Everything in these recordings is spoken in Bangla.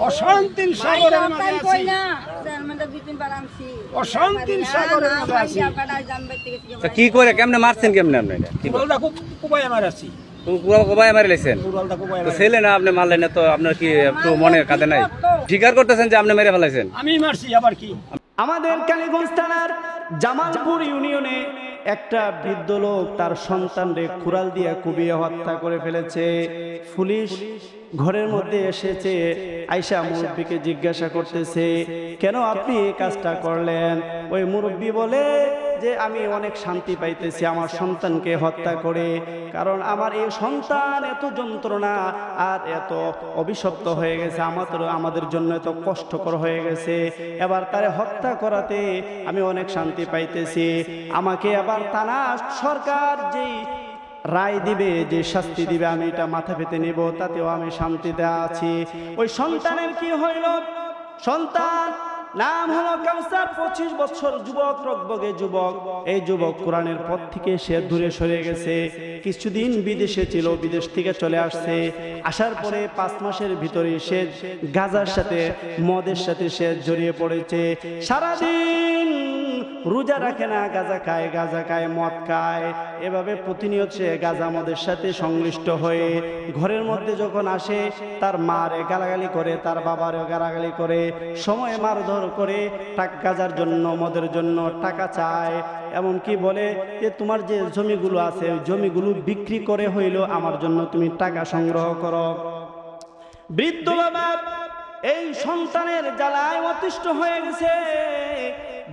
অশান্তির সাগরের মাঝে আছি, অশান্তির সাগরের মাঝে আছি। তা কি করে কেমনে মারছেন কেমনে আপনি এটা কি কুড়ালটা খুব কুপায় আমার আছি, কোবাই মারি লেছেন কুড়ালটা কুপায় তো ছেলে না আপনি মারলেন না, তো আপনার কি একটু মনে কাঁদে নাই? স্বীকার করতেছেন যে আপনি মেরে ফেলাইছেন? আমি মারছি আবার কি। আমাদের কালীগঞ্জ থানার জামালপুর ইউনিয়নে একটা বৃদ্ধ লোক তার সন্তানরে কুড়াল দিয়ে কুপিয়ে হত্যা করে ফেলেছে। পুলিশ ঘরের মধ্যে এসেছে, আয়শা মুরব্বীকে জিজ্ঞাসা করতেছে, কেন আপনি এই কাজটা করলেন? ওই মুরব্বী বলে যে আমি অনেক শান্তি পাইতেছি আমার সন্তানকে হত্যা করে, কারণ আমার এই সন্তান এত যন্ত্রণা আর এত অভিশপ্ত হয়ে গেছে, আমাদের জন্য এত কষ্টকর হয়ে গেছে, এবার তারে হত্যা করাতে আমি অনেক শান্তি পাইতেছি। আমাকে আবার থানা সরকার যেই রায় দিবে, যে শাস্তি দিবে, আমি এটা মাথা পেতে নিব, তাতেও আমি শান্তিতে আছি। ওই সন্তানের কি হইল? সন্তান নাম হলো কাউসার, 25 বছর যুবক, রকবগে যুবক। এই যুবক কোরআনের পথ থেকে সে দূরে সরে গেছে। কিছুদিন বিদেশে ছিল, বিদেশ থেকে চলে আসছে। আসার পরে 5 মাসের ভিতরে সে গাঁজার সাথে, মদের সাথে সে জড়িয়ে পড়েছে। সারাদিন রোজা রাখে না, গাঁজা খায়, মদ খায়। এভাবে প্রতিনিয়ত সে গাঁজা মদের সাথে সংশ্লিষ্ট হয়ে ঘরের মধ্যে যখন আসে, তার মারে গালাগালি করে, তার বাবারও গালাগালি করে, সময় মারধর করে, গাঁজার জন্য, মদের জন্য টাকা চায়। এমনকি বলে যে তোমার যে জমিগুলো আছে, ওই জমিগুলো বিক্রি করে হইলো আমার জন্য তুমি টাকা সংগ্রহ করো। বৃদ্ধ বাবা এই সন্তানের জ্বালায় অতিষ্ঠ হয়ে গেছে।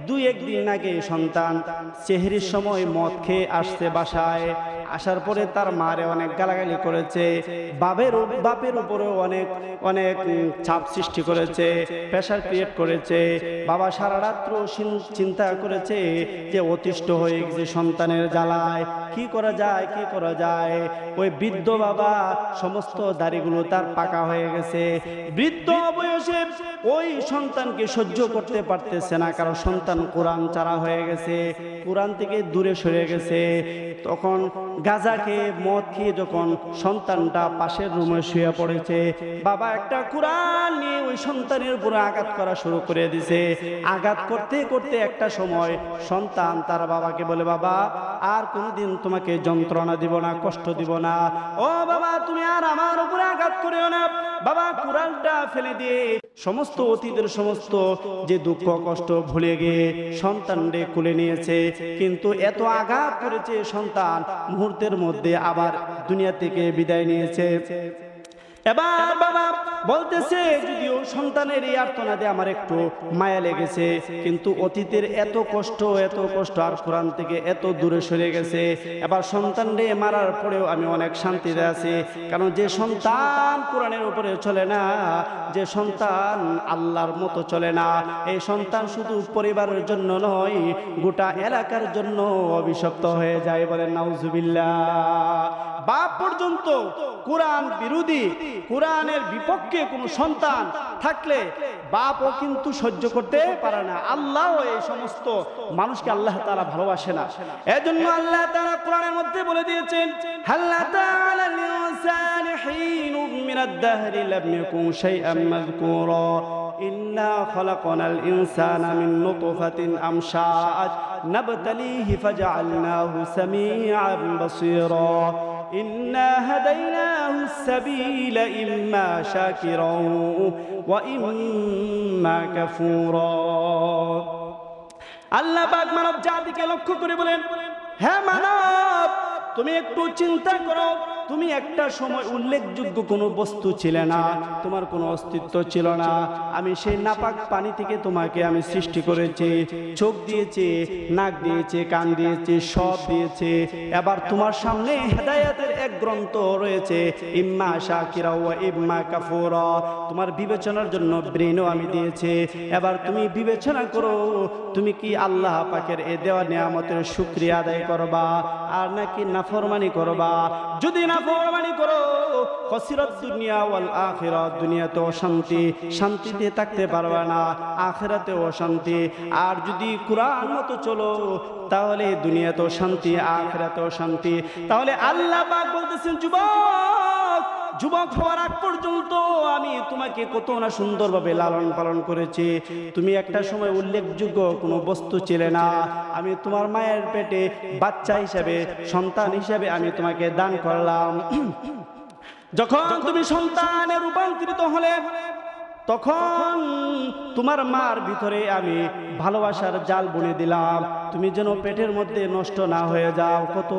2-1 দিন আগে সন্তান সেহরির সময় মদ খেয়ে আসছে বাসায়। আসার পরে তার মারে অনেক গালাগালি করেছে, বাপের উপরেও অনেক চাপ সৃষ্টি করেছে, প্রেশার ক্রিয়েট করেছে। বাবা সারা রাত্র চিন্তা করেছে যে অতিষ্ঠ হয়ে গেছে সন্তানের জ্বালায়, কি করা যায়। ওই বৃদ্ধ বাবা সমস্ত দাড়িগুলো তার পাকা হয়ে গেছে। বৃদ্ধ বয়সে ওই সন্তানকে সহ্য করতে পারতেছে না, কারণ সন্তান কোরআন ছাড়া হয়ে গেছে, কোরআন থেকে দূরে সরে গেছে। তখন গাঁজা খেয়ে, মদ খেয়ে যখন সন্তানটা পাশের রুমে শুয়ে পড়েছে, বাবা একটা কোরআন নিয়ে ওই সন্তানের উপরে আঘাত করা শুরু করে দিছে। আঘাত করতে করতে একটা সময় সন্তান তার বাবাকে বলে, বাবা আর কোনোদিন তোমাকে যন্ত্রণা দিব না, কষ্ট দিব না, ও বাবা তুমি আর আমার উপরে আঘাত করিও না। বাবা কোরআনটা ফেলে দিয়ে সমস্ত অতীতের সমস্ত যে দুঃখ কষ্ট ভুলে গিয়ে সন্তানকে কোলে নিয়েছে। কিন্তু এত আঘাত করেছে, সন্তান মুহূর্তের মধ্যে আবার দুনিয়া থেকে বিদায় নিয়েছে। এবার বাবা বলতেছে, যদিও সন্তানের এই আর্তনাদে আমার একটু মায়া লেগেছে, কিন্তু অতীতের এত কষ্ট আর কোরআন থেকে এত দূরে সরে গেছে। এবার সন্তানরে মারার পরেও আমি অনেক শান্তিতে আছি, কারণ যে সন্তান কোরআনের উপরে চলে না, যে সন্তান আল্লাহর মতো চলে না, এই সন্তান শুধু পরিবারের জন্য নয়, গোটা এলাকার জন্য অভিশপ্ত হয়ে যায়। বলেন নাউজুবিল্লাহ। বাপ পর্যন্ত কোরআন বিরোধী, কোরআনের বিপক্ষে কোনো সন্তান থাকলে বাপও কিন্তু সহ্য করতে পারে না। আল্লাহ এই সমস্ত মানুষকে আল্লাহ তাআলা ভালোবাসে না। এজন্য আল্লাহ তাআলা কোরআনের মধ্যে বলে দিয়েছেন, হাল্লা তাআলা লিনসানি হিনুম মিনাদ দাহরি লাম ইয়াকুন শাইআম মাযকুরা ইন্না খলাকনাল ইনসানা মিন নুতফাতিন আমশাজ নাবতালিহি ফাজআলনাহু সামিআন বাসীরা إنا هديناه السبيل إما شاكرا وإما كفورا। আল্লাহ পাক মানব জাতিকে লক্ষ্য করে বলেন, হ্যাঁ মানব, তুমি একটু চিন্তা করো, তুমি একটা সময় উল্লেখযোগ্য কোনো বস্তু ছিলে না, তোমার কোনো অস্তিত্ব ছিল না। আমি সেই নাপাক পানি থেকে তোমাকে আমি সৃষ্টি করেছি, চোখ দিয়েছি, নাক দিয়েছি, কান দিয়েছি, সব দিয়েছি। এবার তোমার সামনে হেদায়েতের এক গ্রন্থ রয়েছে, ইম্মা শাকিরা ওয়া ইম্মা কাফুরা। তোমার বিবেচনার জন্য ব্রেনও আমি দিয়েছি। এবার তুমি বিবেচনা করো, তুমি কি আল্লাহ পাকের এ দেওয়া নিয়ামতের শুকরিয়া আদায় করবা আর নাকি নাফরমানি করবা? যদি নাফরমানি করো, খসিরাত দুনিয়া ওয়াল আখিরাত, দুনিয়াতেও শান্তি, শান্তিতে থাকতে পারবে না, আখিরাতেও শান্তি। আর যদি কোরআন মতো চলো, তাহলে দুনিয়াতেও শান্তি, আখিরাতেও শান্তি। তাহলে আল্লাহ পাক বলতেছেন, যুবক যুবক হওয়ার আগ পর্যন্ত আমি তোমাকে কত না সুন্দরভাবে লালন পালন করেছি। তুমি একটা সময় উল্লেখযোগ্য কোনো বস্তু ছিলে না। আমি তোমার মায়ের পেটে বাচ্চা হিসেবে, সন্তান হিসেবে আমি তোমাকে দান করলাম। যখন তুমি সন্তানে রূপান্তরিত হলে তখন তোমার মার ভিতরে আমি ভালোবাসার জাল বুনে দিলাম, তুমি যেন পেটের মধ্যে নষ্ট না হয়ে যাও। কত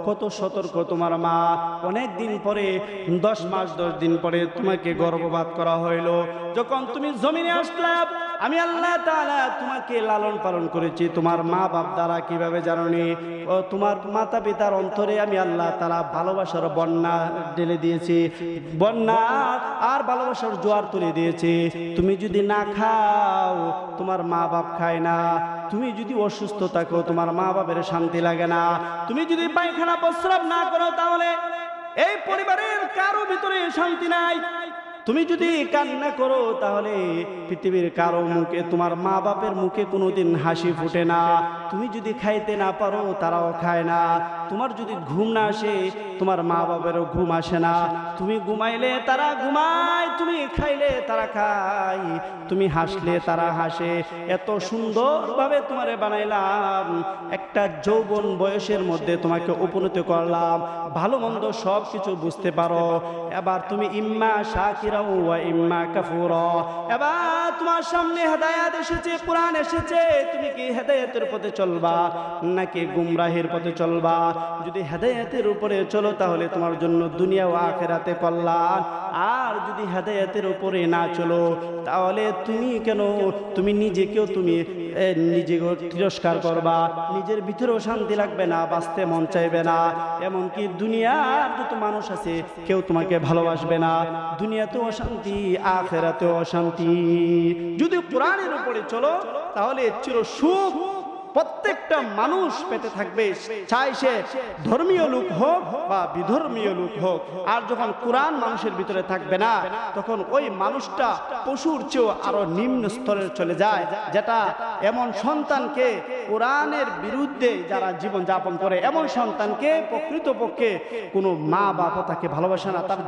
কত সতর্ক তোমার মা। অনেক দিন পরে 10 মাস 10 দিন পরে তোমাকে গর্ভপাত করা হইল। যখন তুমি জমিনে আসলে আমি আল্লাহ তাআলা তোমাকে লালন পালন করেছি। তোমার মা বাপ দ্বারা কিভাবে জানোনি? তোমার মাতা পিতার অন্তরে আমি আল্লাহ তাআলা ভালোবাসার বন্যা ঢেলে দিয়েছি, বন্যা আর ভালোবাসার জোয়ার তুলে দিয়েছি। তুমি যদি না খাও তোমার মা বাপ খায় না, তুমি যদি অসুস্থ থাকো তোমার মা বাপের শান্তি লাগে না, তুমি যদি পায়খানা প্রস্রাব না করো তাহলে এই পরিবারের কারো ভিতরে শান্তি নাই, তুমি যদি কান্না করো তাহলে পৃথিবীর কারো মুখে, তোমার মা বাপের মুখে কোনোদিন হাসি ফুটে না, তুমি যদি খাইতে না পারো তারাও খায় না, তোমার যদি ঘুম না আসে তোমার মা বাপেরও ঘুম আসে না, তুমি ঘুমাইলে তারা ঘুমায়, তুমি খাইলে তারা খায়, তুমি হাসলে তারা হাসে। এত সুন্দরভাবে তোমারে বানাইলাম, একটা যৌবন বয়সের মধ্যে তোমাকে উপনীত করলাম, ভালো মন্দ সব কিছু বুঝতে পারো। এবার তুমি ইম্মা শাকিরা ওয়া ইম্মা কাফুরা, এবার তোমার সামনে হেদায়েত এসেছে, কোরআন এসেছে, তুমি কি হেদায়েতের পথে চলবা নাকি গুমরাহির পথে চলবা? যদি হেদায়েতের উপরে চলো তাহলে তোমার জন্য দুনিয়া ও আখিরাতে কল্যাণ, আর যদি হেদায়েতের উপরে না চলো তাহলে তুমি কেন, তুমি নিজেকেও তুমি নিজেকে তিরস্কার করবা, নিজের ভিতরেও শান্তি লাগবে না, বাঁচতে মন চাইবে না। এমনকি দুনিয়ার যত মানুষ আছে কেউ তোমাকে ভালোবাসবে না, দুনিয়াতেও অশান্তি আখিরাতেও অশান্তি। যদি কোরআনের উপরে চলো তাহলে চির সুখ প্রত্যেকটা মানুষ পেতে থাকবে, চাই সে ধর্মীয় লোক হোক বা বিধর্মীয় লোক হোক। আর যখন কোরআন মানুষের ভিতরে থাকবে না তখন ওই মানুষটা পশুর চেয়েও আরো নিম্ন স্তরে চলে যায়। যেটা এমন সন্তানকে, কোরআনের বিরুদ্ধে যারা জীবন যাপন করে এমন সন্তানকে প্রকৃতপক্ষে কোনো মা বাবা তাকে ভালোবাসে না, তার